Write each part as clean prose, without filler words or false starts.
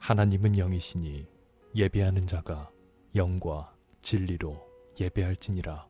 하나님은 영이시니 예배하는 자가 영과 진리로 예배할지니라.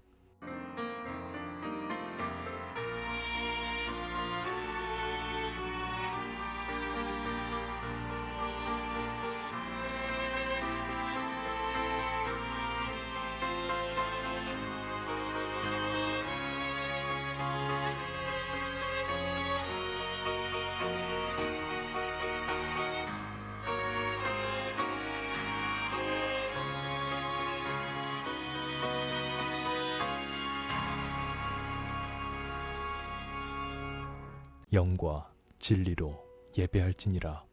영과 진리로 예배할지니라.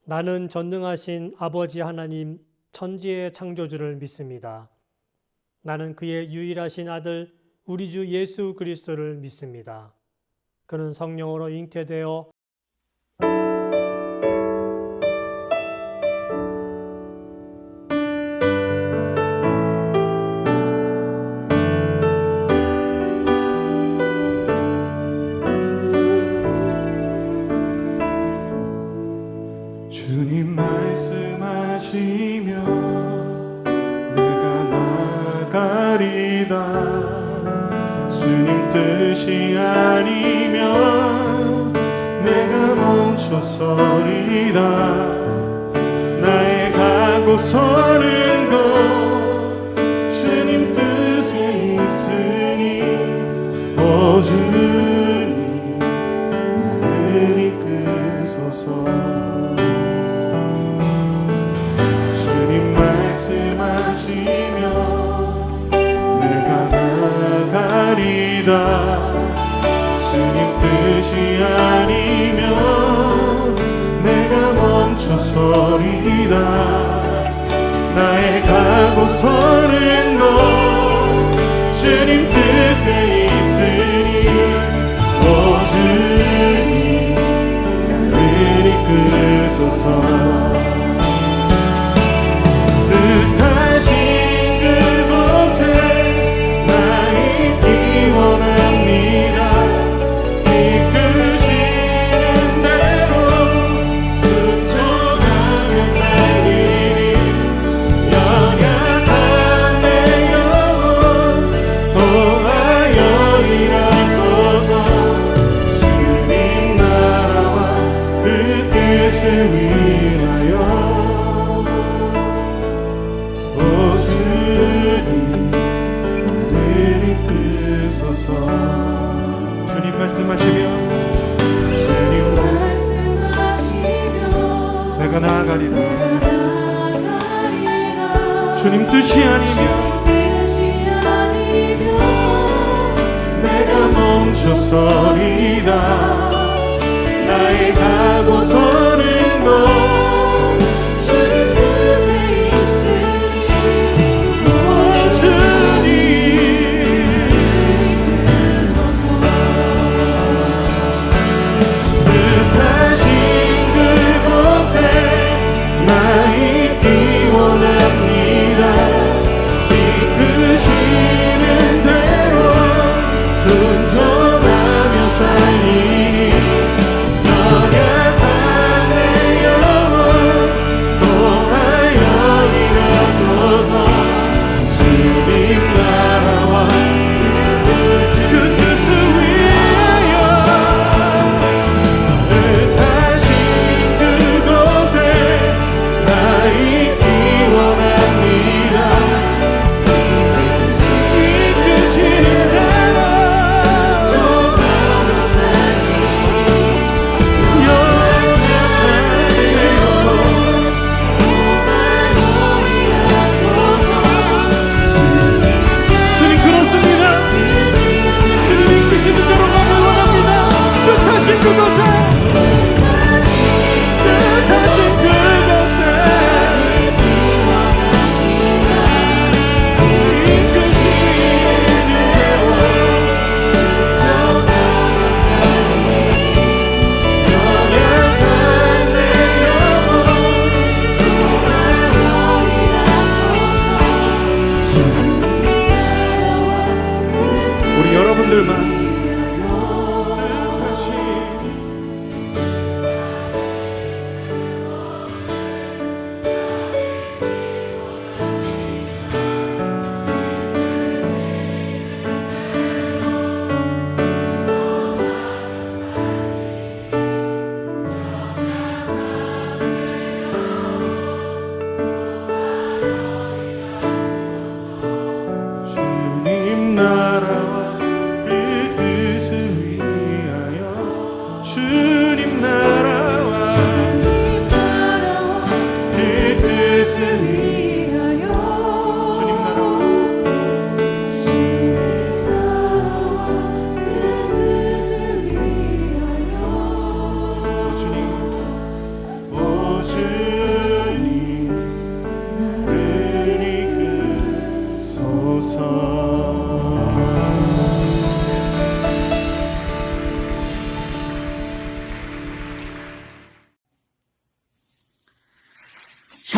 나는 전능하신 아버지 하나님 천지의 창조주를 믿습니다. 나는 그의 유일하신 아들 우리 주 예수 그리스도를 믿습니다. 그는 성령으로 잉태되어 주님 말씀하시며 내가 나가리다. 주님 뜻이 아니면 내가 멈춰서리다. 나의 가고 서는 곳 주님 뜻에 있으니 오 주님 나를 이끄소서. 말씀하시며 내가 나가리다. 주님 뜻이 아니면 내가 멈춰서리다. 나의 가고 서는 곳 주님 뜻에 있으니 오 주님 나를 이끄소서. 뜻하신 그곳에 나 있기 원합니다. 이끄시는 대로 순종하며 살리니 연약한 내 영혼 도하여 일하소서. 주님 나라와 그 뜻을 위하여 오 주님 나를 이끄소서. 주님 말씀하시며 내가 나아가리라. 주님 뜻이 아니면 내가 멈춰서리다. 나의 가고 서는 곳 주님 뜻에 있으니 뜻하신 그곳에 나 있기 원합니다. 이끄시는 대로 순종하며 살리니 연약한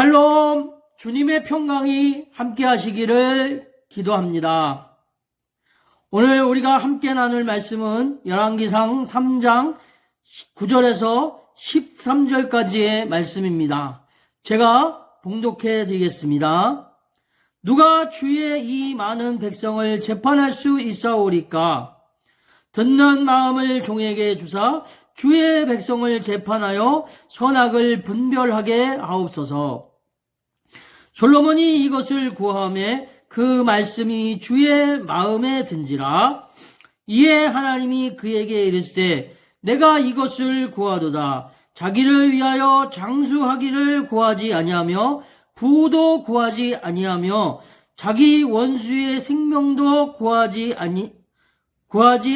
샬롬, 주님의 평강이 함께 하시기를 기도합니다. 오늘 우리가 함께 나눌 말씀은 열왕기상 3장 9절에서 13절까지의 말씀입니다. 제가 봉독해 드리겠습니다. 누가 주의 이 많은 백성을 재판할 수 있사오리까? 듣는 마음을 종에게 주사 주의 백성을 재판하여 선악을 분별하게 하옵소서. 솔로몬이 이것을 구하매 그 말씀이 주의 마음에 든지라. 이에 하나님이 그에게 이르시되 내가 이것을 구하도다. 자기를 위하여 장수하기를 구하지 아니하며 부도 구하지 아니하며 자기 원수의 생명도 구하지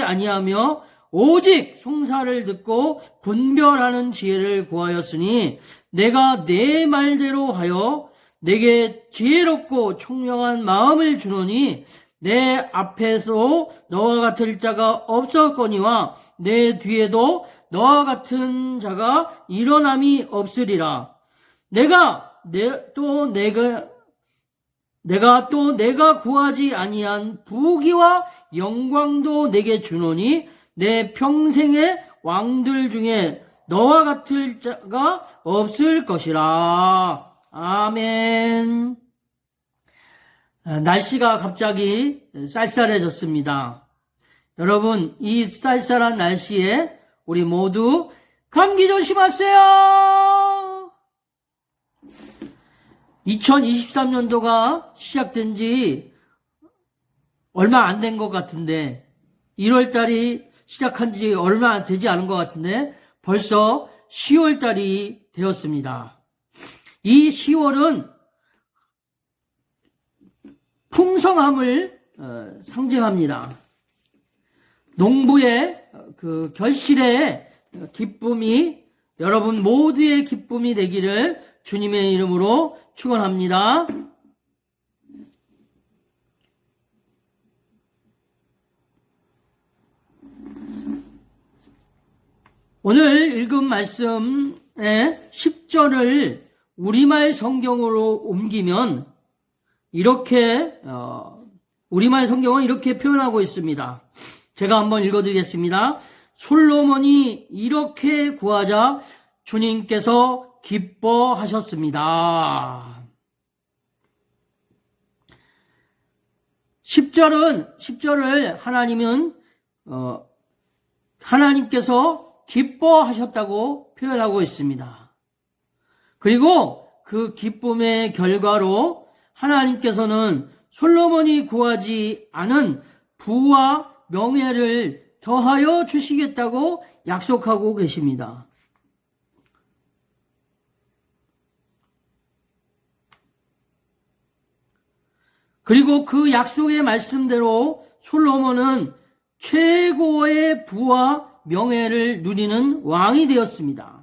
아니하며 오직 송사를 듣고 분별하는 지혜를 구하였으니 내가 내 말대로 하여 내게 지혜롭고 총명한 마음을 주노니 내 앞에서 너와 같을 자가 없었거니와 내 뒤에도 너와 같은 자가 일어남이 없으리라. 내가 구하지 아니한 부귀와 영광도 내게 주노니 내 평생의 왕들 중에 너와 같을 자가 없을 것이라. 아멘. 날씨가 갑자기 쌀쌀해졌습니다. 여러분, 이 쌀쌀한 날씨에 우리 모두 감기 조심하세요. 2023년도가 시작된 지 얼마 안 된 것 같은데 1월달이 시작한 지 얼마 되지 않은 것 같은데 벌써 10월달이 되었습니다. 이 10월은 풍성함을 상징합니다. 농부의 그 결실의 기쁨이 여러분 모두의 기쁨이 되기를 주님의 이름으로 축원합니다. 오늘 읽은 말씀의 10절을 우리말 성경으로 옮기면 이렇게 우리말 성경은 이렇게 표현하고 있습니다. 제가 한번 읽어드리겠습니다. 솔로몬이 이렇게 구하자 주님께서 기뻐하셨습니다. 10절을 하나님께서 기뻐하셨다고 표현하고 있습니다. 그리고 그 기쁨의 결과로 하나님께서는 솔로몬이 구하지 않은 부와 명예를 더하여 주시겠다고 약속하고 계십니다. 그리고 그 약속의 말씀대로 솔로몬은 최고의 부와 명예를 누리는 왕이 되었습니다.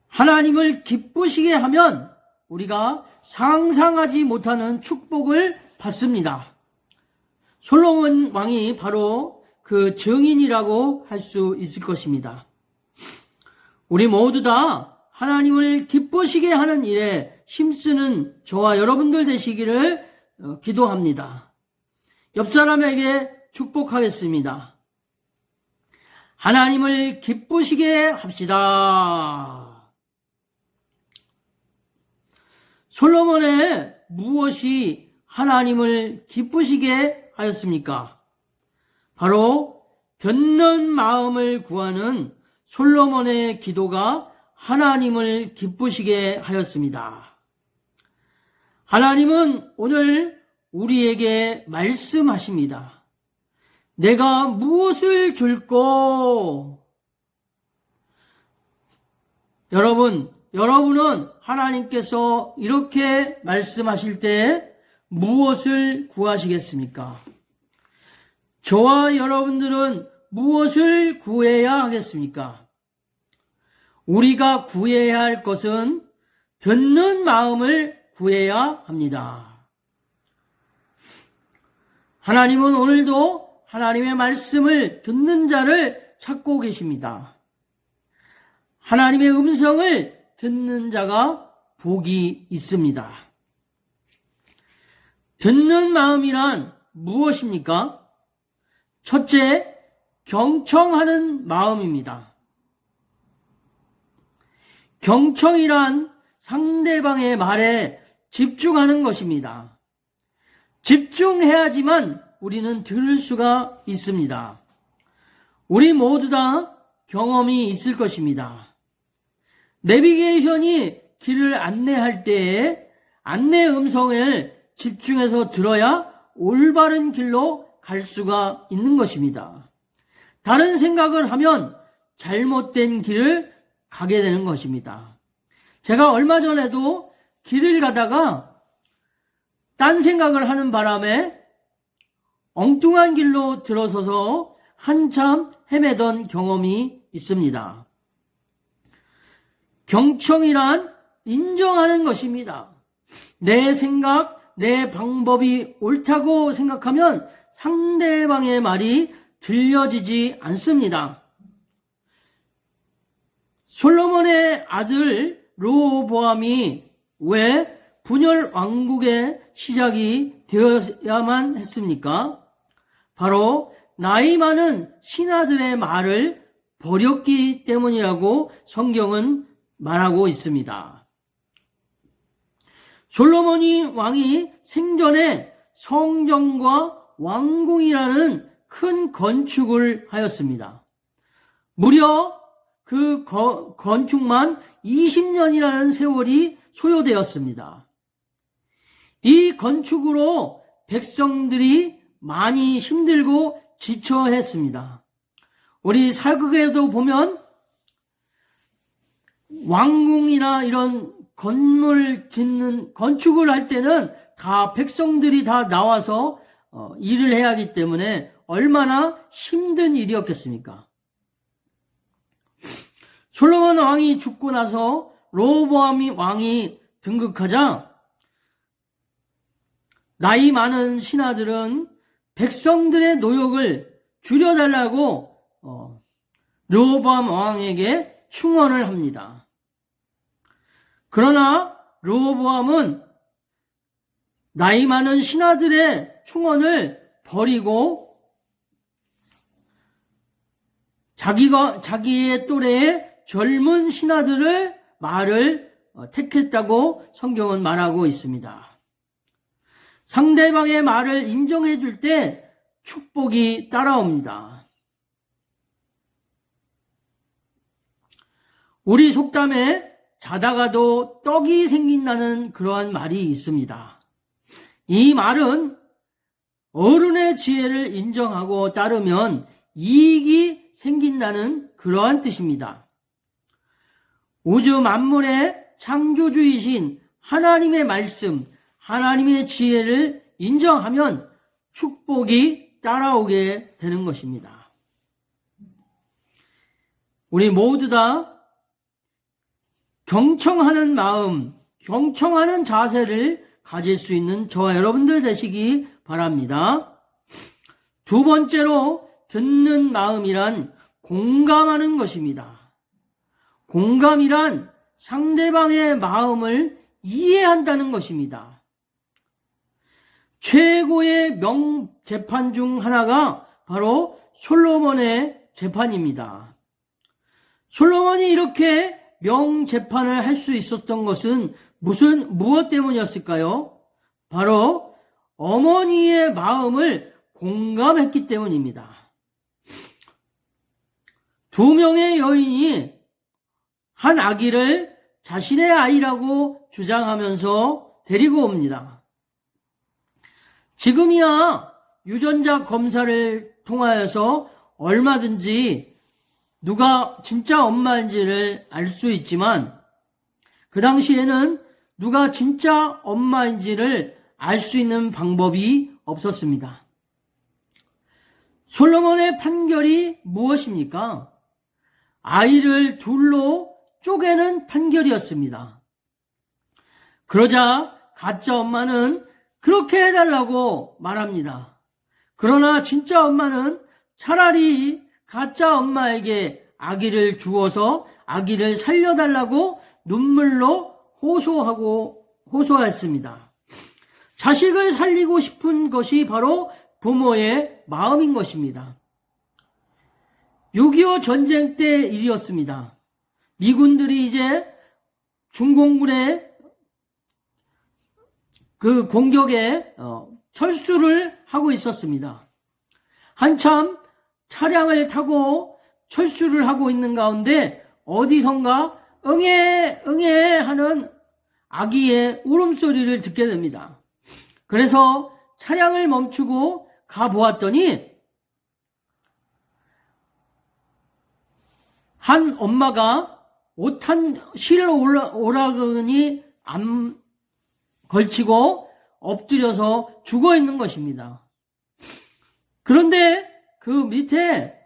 하나님을 기쁘시게 하면 우리가 상상하지 못하는 축복을 받습니다. 솔로몬 왕이 바로 그 증인이라고 할 수 있을 것입니다. 우리 모두 다 하나님을 기쁘시게 하는 일에 힘쓰는 저와 여러분들 되시기를 기도합니다. 옆 사람에게 축복하겠습니다. 하나님을 기쁘시게 합시다. 솔로몬의 무엇이 하나님을 기쁘시게 하였습니까? 바로 듣는 마음을 구하는 솔로몬의 기도가 하나님을 기쁘시게 하였습니다. 하나님은 오늘 우리에게 말씀하십니다. 내가 무엇을 줄꼬? 여러분은 하나님께서 이렇게 말씀하실 때 무엇을 구하시겠습니까? 저와 여러분들은 무엇을 구해야 하겠습니까? 우리가 구해야 할 것은 듣는 마음을 구해야 합니다. 하나님은 오늘도 하나님의 말씀을 듣는 자를 찾고 계십니다. 하나님의 음성을 듣는 자가 복이 있습니다. 듣는 마음이란 무엇입니까? 첫째, 경청하는 마음입니다. 경청이란 상대방의 말에 집중하는 것입니다. 집중해야지만 우리는 들을 수가 있습니다. 우리 모두 다 경험이 있을 것입니다. 내비게이션이 길을 안내할 때에 안내 음성을 집중해서 들어야 올바른 길로 갈 수가 있는 것입니다. 다른 생각을 하면 잘못된 길을 가게 되는 것입니다. 제가 얼마 전에도 길을 가다가 딴 생각을 하는 바람에 엉뚱한 길로 들어서서 한참 헤매던 경험이 있습니다. 경청이란 인정하는 것입니다. 내 생각, 내 방법이 옳다고 생각하면 상대방의 말이 들려지지 않습니다. 솔로몬의 아들 르호보암이 왜 분열 왕국의 시작이 되어야만 했습니까? 바로 나이 많은 신하들의 말을 버렸기 때문이라고 성경은 말하고 있습니다. 솔로몬이 왕이 생전에 성전과 왕궁이라는 큰 건축을 하였습니다. 무려 그 건축만 20년이라는 세월이 소요되었습니다. 이 건축으로 백성들이 많이 힘들고 지쳐했습니다. 우리 사극에도 보면 왕궁이나 이런 건물 짓는 건축을 할 때는 다 백성들이 다 나와서 일을 해야 하기 때문에 얼마나 힘든 일이었겠습니까? 솔로몬 왕이 죽고 나서 르호보암 왕이 등극하자 나이 많은 신하들은 백성들의 노역을 줄여달라고 르호보암 왕에게 충원을 합니다. 그러나 르호보암은 나이 많은 신하들의 충원을 버리고 자기의 또래의 젊은 신하들의 말을 택했다고 성경은 말하고 있습니다. 상대방의 말을 인정해 줄 때 축복이 따라옵니다. 우리 속담에 자다가도 떡이 생긴다는 그러한 말이 있습니다. 이 말은 어른의 지혜를 인정하고 따르면 이익이 생긴다는 그러한 뜻입니다. 우주 만물의 창조주이신 하나님의 말씀, 하나님의 지혜를 인정하면 축복이 따라오게 되는 것입니다. 우리 모두 다 경청하는 마음, 경청하는 자세를 가질 수 있는 저와 여러분들 되시기 바랍니다. 두 번째로 듣는 마음이란 공감하는 것입니다. 공감이란 상대방의 마음을 이해한다는 것입니다. 최고의 명재판 중 하나가 바로 솔로몬의 재판입니다. 솔로몬이 이렇게 명재판을 할 수 있었던 것은 무엇 때문이었을까요? 바로 어머니의 마음을 공감했기 때문입니다. 두 명의 여인이 한 아기를 자신의 아이라고 주장하면서 데리고 옵니다. 지금이야 유전자 검사를 통하여서 얼마든지 누가 진짜 엄마인지를 알 수 있지만 그 당시에는 누가 진짜 엄마인지를 알 수 있는 방법이 없었습니다. 솔로몬의 판결이 무엇입니까? 아이를 둘로 쪼개는 판결이었습니다. 그러자 가짜 엄마는 그렇게 해달라고 말합니다. 그러나 진짜 엄마는 차라리 가짜 엄마에게 아기를 주어서 아기를 살려달라고 눈물로 호소했습니다. 자식을 살리고 싶은 것이 바로 부모의 마음인 것입니다. 6.25 전쟁 때 일이었습니다. 미군들이 이제 중공군의 그 공격에 철수를 하고 있었습니다. 한참 차량을 타고 철수를 하고 있는 가운데 어디선가 응애 응애 하는 아기의 울음소리를 듣게 됩니다. 그래서 차량을 멈추고 가보았더니 한 엄마가 실로 오라그니 안 걸치고 엎드려서 죽어 있는 것입니다. 그런데 그 밑에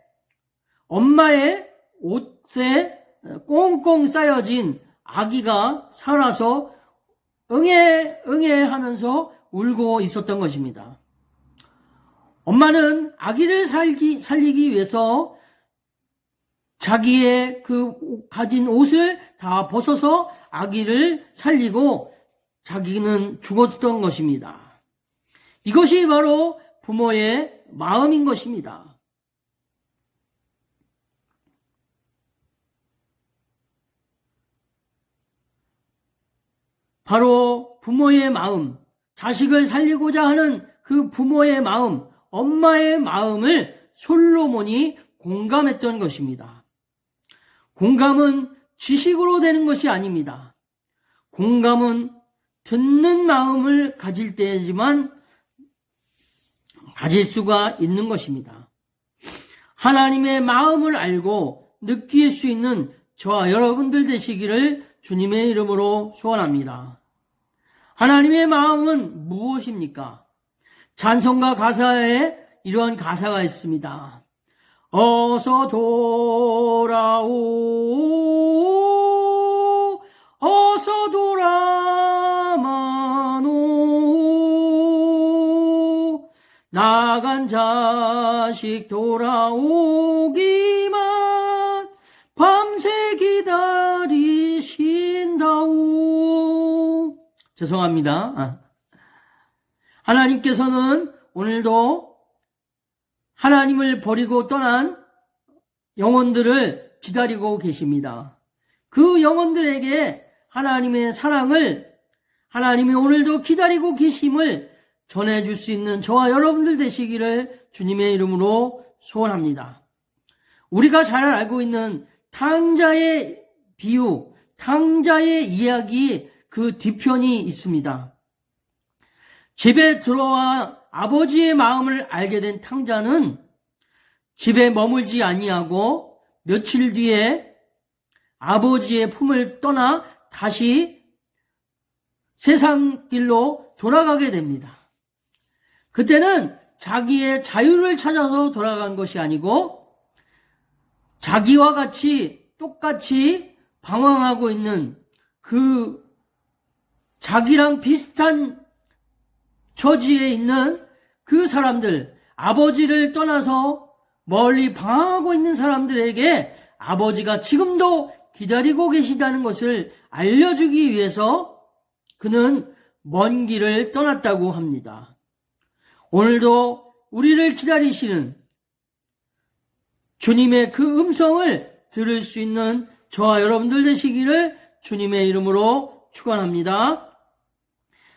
엄마의 옷에 꽁꽁 쌓여진 아기가 살아서 응애 응애 하면서 울고 있었던 것입니다. 엄마는 아기를 살리기 위해서 자기의 그 가진 옷을 다 벗어서 아기를 살리고 자기는 죽었던 것입니다. 이것이 바로 부모의 마음인 것입니다. 바로 부모의 마음, 자식을 살리고자 하는 그 부모의 마음, 엄마의 마음을 솔로몬이 공감했던 것입니다. 공감은 지식으로 되는 것이 아닙니다. 공감은 듣는 마음을 가질 때지만 가질 수가 있는 것입니다. 하나님의 마음을 알고 느낄 수 있는 저와 여러분들 되시기를 주님의 이름으로 소원합니다. 하나님의 마음은 무엇입니까? 찬송가 가사에 이러한 가사가 있습니다. 어서 돌아오, 어서 돌아마노, 나간 자식 돌아오기만 밤새 기다리신다오. 죄송합니다. 하나님께서는 오늘도 하나님을 버리고 떠난 영혼들을 기다리고 계십니다. 그 영혼들에게 하나님의 사랑을 하나님이 오늘도 기다리고 계심을 전해줄 수 있는 저와 여러분들 되시기를 주님의 이름으로 소원합니다. 우리가 잘 알고 있는 탕자의 비유, 탕자의 이야기 그 뒤편이 있습니다. 집에 들어와 아버지의 마음을 알게 된 탕자는 집에 머물지 아니하고 며칠 뒤에 아버지의 품을 떠나 다시 세상 길로 돌아가게 됩니다. 그때는 자기의 자유를 찾아서 돌아간 것이 아니고 자기와 같이 똑같이 방황하고 있는 그 자기랑 비슷한 처지에 있는 그 사람들, 아버지를 떠나서 멀리 방황하고 있는 사람들에게 아버지가 지금도 기다리고 계시다는 것을 알려주기 위해서 그는 먼 길을 떠났다고 합니다. 오늘도 우리를 기다리시는 주님의 그 음성을 들을 수 있는 저와 여러분들 되시기를 주님의 이름으로 축원합니다.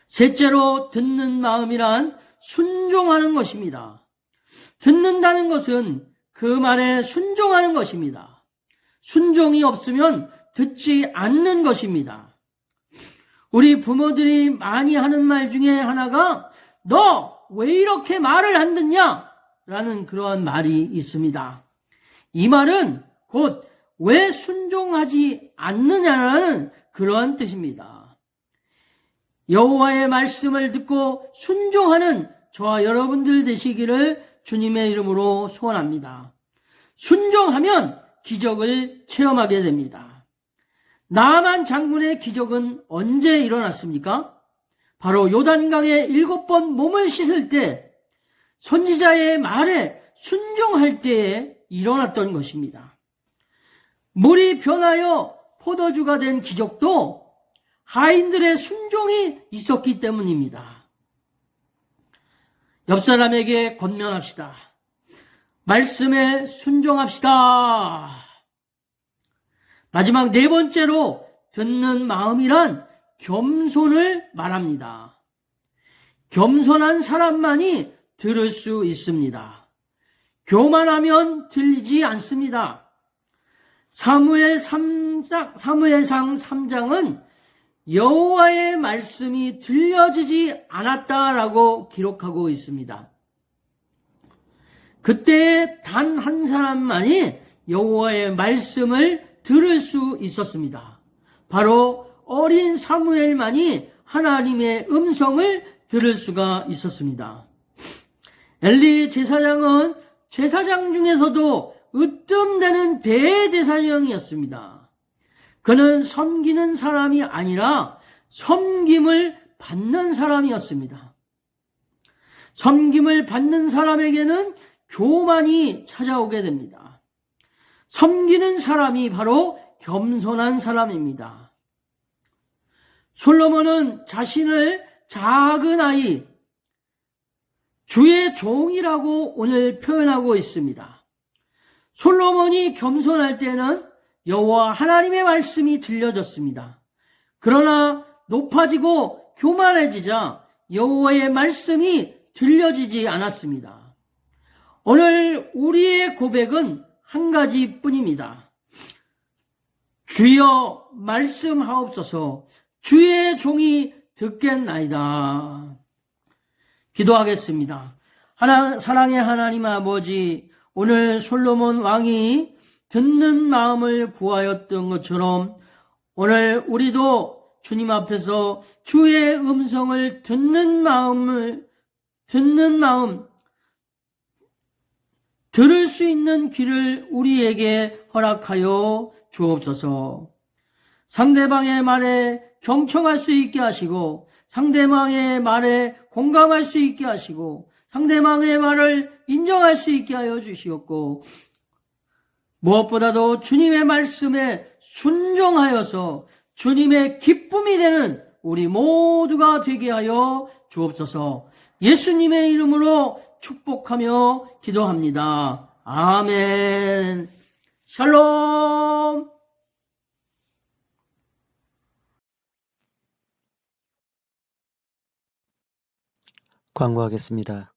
셋째로 듣는 마음이란 순종하는 것입니다. 듣는다는 것은 그 말에 순종하는 것입니다. 순종이 없으면 듣지 않는 것입니다. 우리 부모들이 많이 하는 말 중에 하나가 너 왜 이렇게 말을 안 듣냐? 라는 그러한 말이 있습니다. 이 말은 곧 왜 순종하지 않느냐라는 그러한 뜻입니다. 여호와의 말씀을 듣고 순종하는 저와 여러분들 되시기를 주님의 이름으로 소원합니다. 순종하면 기적을 체험하게 됩니다. 나아만 장군의 기적은 언제 일어났습니까? 바로 요단강에 7번 몸을 씻을 때 선지자의 말에 순종할 때에 일어났던 것입니다. 물이 변하여 포도주가 된 기적도 하인들의 순종이 있었기 때문입니다. 옆 사람에게 권면합시다. 말씀에 순종합시다. 마지막 네 번째로 듣는 마음이란 겸손을 말합니다. 겸손한 사람만이 들을 수 있습니다. 교만하면 들리지 않습니다. 사무엘상 3장은 여호와의 말씀이 들려지지 않았다라고 기록하고 있습니다. 그때 단 한 사람만이 여호와의 말씀을 들을 수 있었습니다. 바로 어린 사무엘만이 하나님의 음성을 들을 수가 있었습니다. 엘리 제사장은 제사장 중에서도 으뜸되는 대제사장이었습니다. 그는 섬기는 사람이 아니라 섬김을 받는 사람이었습니다. 섬김을 받는 사람에게는 교만이 찾아오게 됩니다. 섬기는 사람이 바로 겸손한 사람입니다. 솔로몬은 자신을 작은 아이, 주의 종이라고 오늘 표현하고 있습니다. 솔로몬이 겸손할 때는 여호와 하나님의 말씀이 들려졌습니다. 그러나 높아지고 교만해지자 여호와의 말씀이 들려지지 않았습니다. 오늘 우리의 고백은 한 가지뿐입니다. 주여 말씀하옵소서. 주의 종이 듣겠나이다. 기도하겠습니다. 사랑의 하나님 아버지, 오늘 솔로몬 왕이 듣는 마음을 구하였던 것처럼 오늘 우리도 주님 앞에서 주의 음성을 듣는 마음, 들을 수 있는 귀를 우리에게 허락하여 주옵소서. 상대방의 말에 경청할 수 있게 하시고, 상대방의 말에 공감할 수 있게 하시고, 상대방의 말을 인정할 수 있게 하여 주시옵고, 무엇보다도 주님의 말씀에 순종하여서 주님의 기쁨이 되는 우리 모두가 되게 하여 주옵소서. 예수님의 이름으로 축복하며 기도합니다. 아멘. 샬롬. 광고하겠습니다.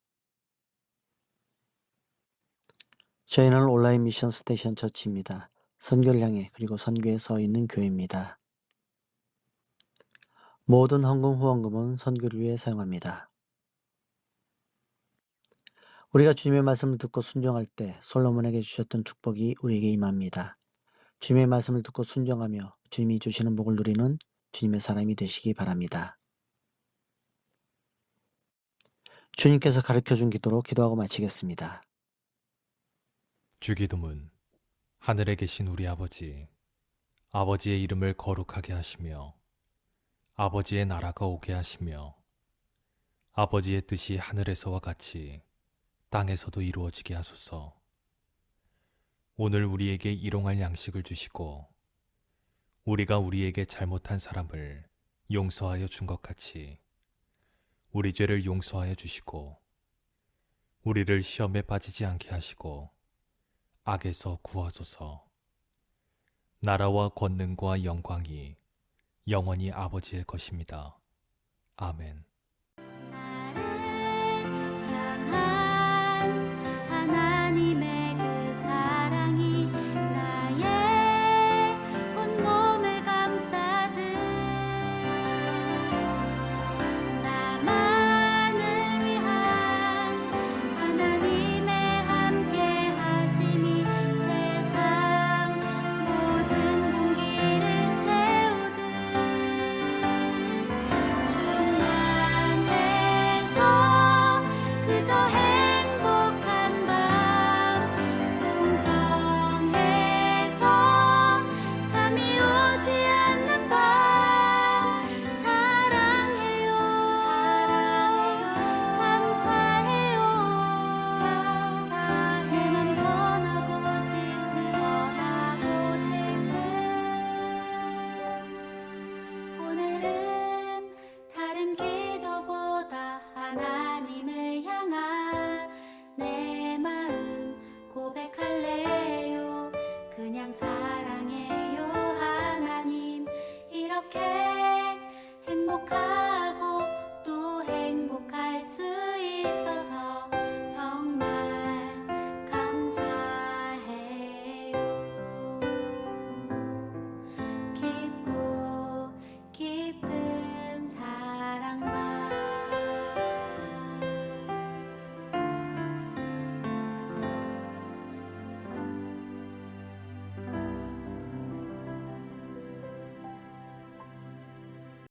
저희는 온라인 미션 스테이션 처치입니다. 선교를 향해 그리고 선교에 서 있는 교회입니다. 모든 헌금 후원금은 선교를 위해 사용합니다. 우리가 주님의 말씀을 듣고 순종할 때 솔로몬에게 주셨던 축복이 우리에게 임합니다. 주님의 말씀을 듣고 순종하며 주님이 주시는 복을 누리는 주님의 사람이 되시기 바랍니다. 주님께서 가르쳐준 기도로 기도하고 마치겠습니다. 주기도문. 하늘에 계신 우리 아버지, 아버지의 이름을 거룩하게 하시며 아버지의 나라가 오게 하시며 아버지의 뜻이 하늘에서와 같이 땅에서도 이루어지게 하소서. 오늘 우리에게 일용할 양식을 주시고 우리가 우리에게 잘못한 사람을 용서하여 준 것 같이 우리 죄를 용서하여 주시고 우리를 시험에 빠지지 않게 하시고 악에서 구하소서. 나라와 권능과 영광이 영원히 아버지의 것입니다. 아멘. 하나님의 그 사랑이 나의 온몸을 감싸듯 나만을 위한 하나님의 함께 하심이 세상 모든 공기를 채우듯 주만 그냥 사랑해요 하나님. 이렇게 행복한